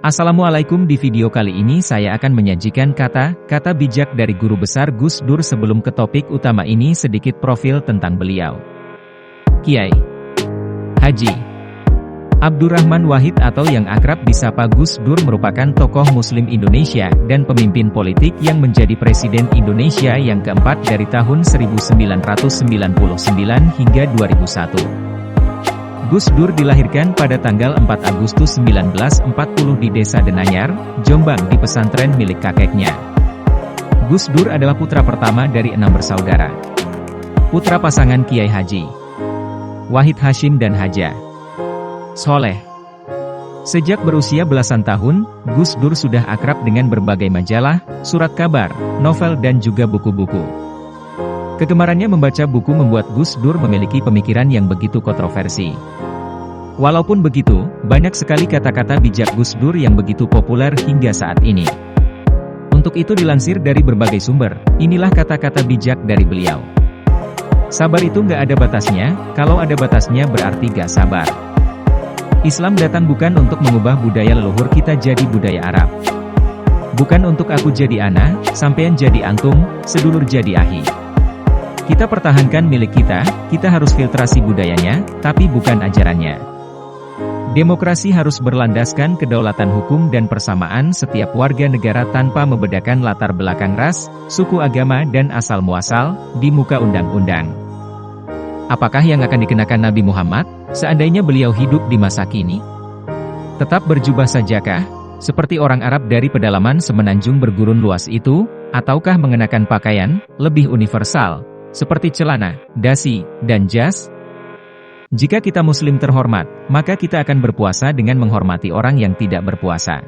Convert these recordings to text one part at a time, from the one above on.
Assalamualaikum. Di video kali ini saya akan menyajikan kata-kata bijak dari Guru Besar Gus Dur. Sebelum ke topik utama ini, sedikit profil tentang beliau. Kiai Haji Abdurrahman Wahid atau yang akrab disapa Gus Dur merupakan tokoh Muslim Indonesia dan pemimpin politik yang menjadi Presiden Indonesia yang keempat dari tahun 1999 hingga 2001. Gus Dur dilahirkan pada tanggal 4 Agustus 1940 di Desa Denanyar, Jombang di pesantren milik kakeknya. Gus Dur adalah putra pertama dari 6 bersaudara. Putra pasangan Kiai Haji Wahid Hashim dan Haja Soleh. Sejak berusia belasan tahun, Gus Dur sudah akrab dengan berbagai majalah, surat kabar, novel dan juga buku-buku. Kegemarannya membaca buku membuat Gus Dur memiliki pemikiran yang begitu kontroversi. Walaupun begitu, banyak sekali kata-kata bijak Gus Dur yang begitu populer hingga saat ini. Untuk itu dilansir dari berbagai sumber, inilah kata-kata bijak dari beliau. Sabar itu nggak ada batasnya, kalau ada batasnya berarti gak sabar. Islam datang bukan untuk mengubah budaya leluhur kita jadi budaya Arab. Bukan untuk aku jadi ana, sampean jadi antum, sedulur jadi ahi. Kita pertahankan milik kita harus filtrasi budayanya, tapi bukan ajarannya. Demokrasi harus berlandaskan kedaulatan hukum dan persamaan setiap warga negara tanpa membedakan latar belakang ras, suku agama dan asal-muasal, di muka undang-undang. Apakah yang akan dikenakan Nabi Muhammad, seandainya beliau hidup di masa kini? Tetap berjubah sajakah, seperti orang Arab dari pedalaman semenanjung bergurun luas itu, ataukah mengenakan pakaian, lebih universal, seperti celana, dasi, dan jas? Jika kita Muslim terhormat, maka kita akan berpuasa dengan menghormati orang yang tidak berpuasa.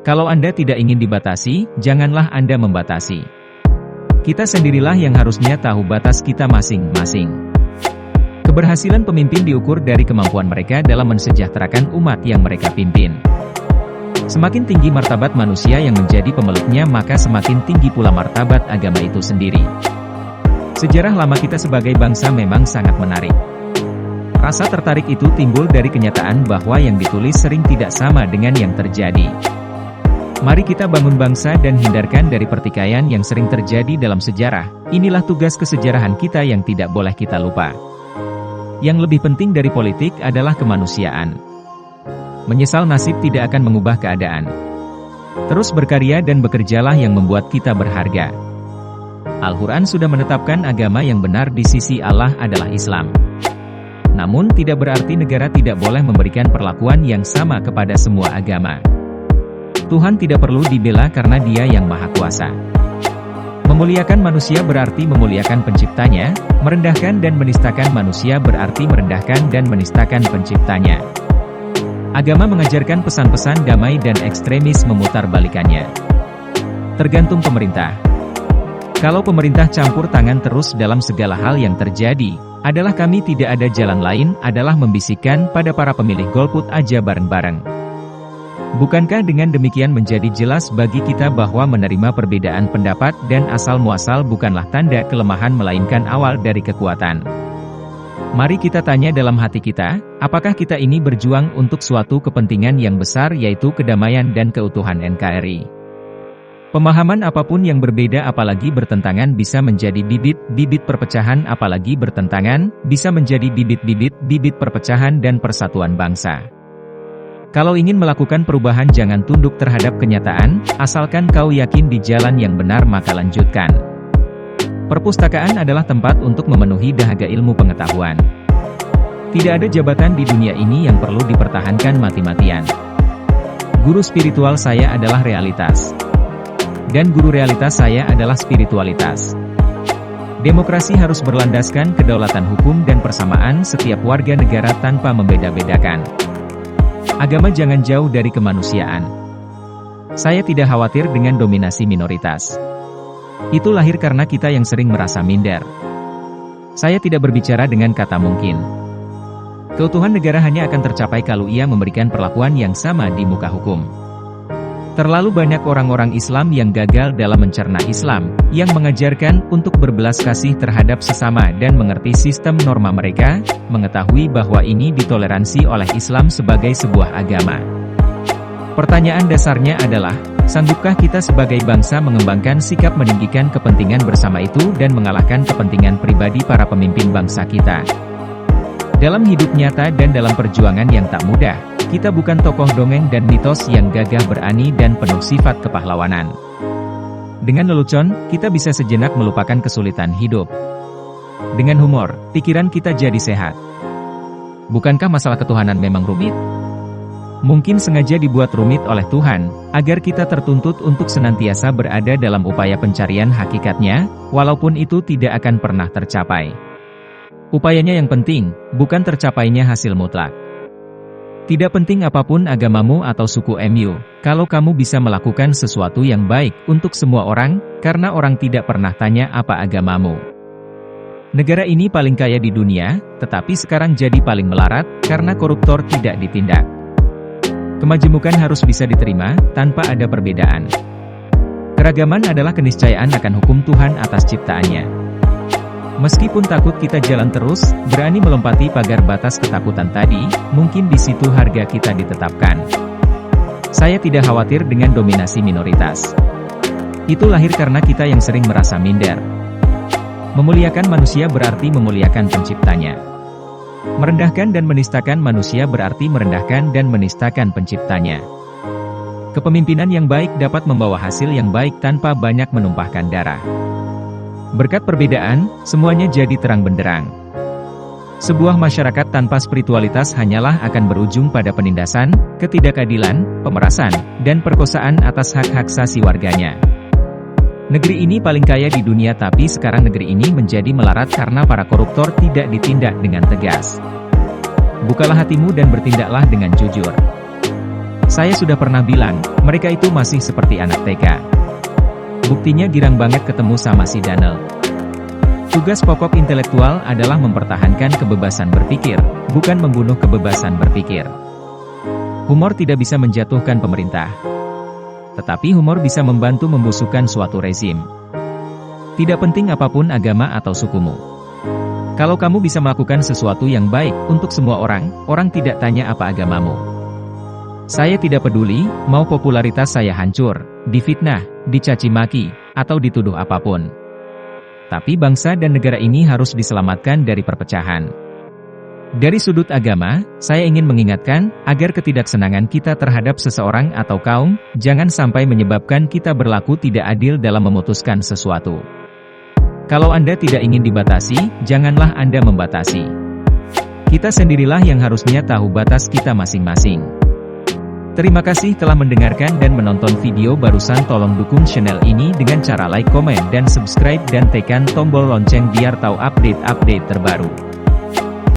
Kalau Anda tidak ingin dibatasi, janganlah Anda membatasi. Kita sendirilah yang harusnya tahu batas kita masing-masing. Keberhasilan pemimpin diukur dari kemampuan mereka dalam mensejahterakan umat yang mereka pimpin. Semakin tinggi martabat manusia yang menjadi pemeluknya, maka semakin tinggi pula martabat agama itu sendiri. Sejarah lama kita sebagai bangsa memang sangat menarik. Rasa tertarik itu timbul dari kenyataan bahwa yang ditulis sering tidak sama dengan yang terjadi. Mari kita bangun bangsa dan hindarkan dari pertikaian yang sering terjadi dalam sejarah. Inilah tugas kesejarahan kita yang tidak boleh kita lupa. Yang lebih penting dari politik adalah kemanusiaan. Menyesal nasib tidak akan mengubah keadaan. Terus berkarya dan bekerjalah yang membuat kita berharga. Al-Quran sudah menetapkan agama yang benar di sisi Allah adalah Islam. Namun tidak berarti negara tidak boleh memberikan perlakuan yang sama kepada semua agama. Tuhan tidak perlu dibela karena Dia yang Maha Kuasa. Memuliakan manusia berarti memuliakan penciptanya, merendahkan dan menistakan manusia berarti merendahkan dan menistakan penciptanya. Agama mengajarkan pesan-pesan damai dan ekstremis memutarbalikannya. Tergantung pemerintah. Kalau pemerintah campur tangan terus dalam segala hal yang terjadi, adalah kami tidak ada jalan lain adalah membisikkan pada para pemilih golput aja bareng-bareng. Bukankah dengan demikian menjadi jelas bagi kita bahwa menerima perbedaan pendapat dan asal-muasal bukanlah tanda kelemahan melainkan awal dari kekuatan? Mari kita tanya dalam hati kita, apakah kita ini berjuang untuk suatu kepentingan yang besar yaitu kedamaian dan keutuhan NKRI? Pemahaman apapun yang berbeda apalagi bertentangan bisa menjadi bibit-bibit perpecahan apalagi bertentangan, bisa menjadi bibit-bibit perpecahan dan persatuan bangsa. Kalau ingin melakukan perubahan jangan tunduk terhadap kenyataan, asalkan kau yakin di jalan yang benar maka lanjutkan. Perpustakaan adalah tempat untuk memenuhi dahaga ilmu pengetahuan. Tidak ada jabatan di dunia ini yang perlu dipertahankan mati-matian. Guru spiritual saya adalah realitas. Dan guru realitas saya adalah spiritualitas. Demokrasi harus berlandaskan kedaulatan hukum dan persamaan setiap warga negara tanpa membeda-bedakan. Agama jangan jauh dari kemanusiaan. Saya tidak khawatir dengan dominasi minoritas. Itu lahir karena kita yang sering merasa minder. Saya tidak berbicara dengan kata mungkin. Keutuhan negara hanya akan tercapai kalau ia memberikan perlakuan yang sama di muka hukum. Terlalu banyak orang-orang Islam yang gagal dalam mencerna Islam, yang mengajarkan untuk berbelas kasih terhadap sesama dan mengerti sistem norma mereka, mengetahui bahwa ini ditoleransi oleh Islam sebagai sebuah agama. Pertanyaan dasarnya adalah, sanggupkah kita sebagai bangsa mengembangkan sikap meninggikan kepentingan bersama itu dan mengalahkan kepentingan pribadi para pemimpin bangsa kita? Dalam hidup nyata dan dalam perjuangan yang tak mudah, kita bukan tokoh dongeng dan mitos yang gagah berani dan penuh sifat kepahlawanan. Dengan lelucon, kita bisa sejenak melupakan kesulitan hidup. Dengan humor, pikiran kita jadi sehat. Bukankah masalah ketuhanan memang rumit? Mungkin sengaja dibuat rumit oleh Tuhan, agar kita tertuntut untuk senantiasa berada dalam upaya pencarian hakikatnya, walaupun itu tidak akan pernah tercapai. Upayanya yang penting, bukan tercapainya hasil mutlak. Tidak penting apapun agamamu atau suku MU, kalau kamu bisa melakukan sesuatu yang baik untuk semua orang, karena orang tidak pernah tanya apa agamamu. Negara ini paling kaya di dunia, tetapi sekarang jadi paling melarat, karena koruptor tidak ditindak. Kemajemukan harus bisa diterima, tanpa ada perbedaan. Keragaman adalah keniscayaan akan hukum Tuhan atas ciptaannya. Meskipun takut kita jalan terus, berani melompati pagar batas ketakutan tadi, mungkin di situ harga kita ditetapkan. Saya tidak khawatir dengan dominasi minoritas. Itu lahir karena kita yang sering merasa minder. Memuliakan manusia berarti memuliakan penciptanya. Merendahkan dan menistakan manusia berarti merendahkan dan menistakan penciptanya. Kepemimpinan yang baik dapat membawa hasil yang baik tanpa banyak menumpahkan darah. Berkat perbedaan, semuanya jadi terang benderang. Sebuah masyarakat tanpa spiritualitas hanyalah akan berujung pada penindasan, ketidakadilan, pemerasan, dan perkosaan atas hak-hak asasi warganya. Negeri ini paling kaya di dunia, tapi sekarang negeri ini menjadi melarat karena para koruptor tidak ditindak dengan tegas. Bukalah hatimu dan bertindaklah dengan jujur. Saya sudah pernah bilang, mereka itu masih seperti anak TK. Buktinya girang banget ketemu sama si Daniel. Tugas pokok intelektual adalah mempertahankan kebebasan berpikir, bukan membunuh kebebasan berpikir. Humor tidak bisa menjatuhkan pemerintah. Tetapi humor bisa membantu membusukkan suatu rezim. Tidak penting apapun agama atau sukumu. Kalau kamu bisa melakukan sesuatu yang baik untuk semua orang, orang tidak tanya apa agamamu. Saya tidak peduli, mau popularitas saya hancur, difitnah, dicaci maki, atau dituduh apapun. Tapi bangsa dan negara ini harus diselamatkan dari perpecahan. Dari sudut agama, saya ingin mengingatkan, agar ketidaksenangan kita terhadap seseorang atau kaum, jangan sampai menyebabkan kita berlaku tidak adil dalam memutuskan sesuatu. Kalau Anda tidak ingin dibatasi, janganlah Anda membatasi. Kita sendirilah yang harusnya tahu batas kita masing-masing. Terima kasih telah mendengarkan dan menonton video barusan. Tolong dukung channel ini dengan cara like, komen, dan subscribe, dan tekan tombol lonceng biar tahu update-update terbaru.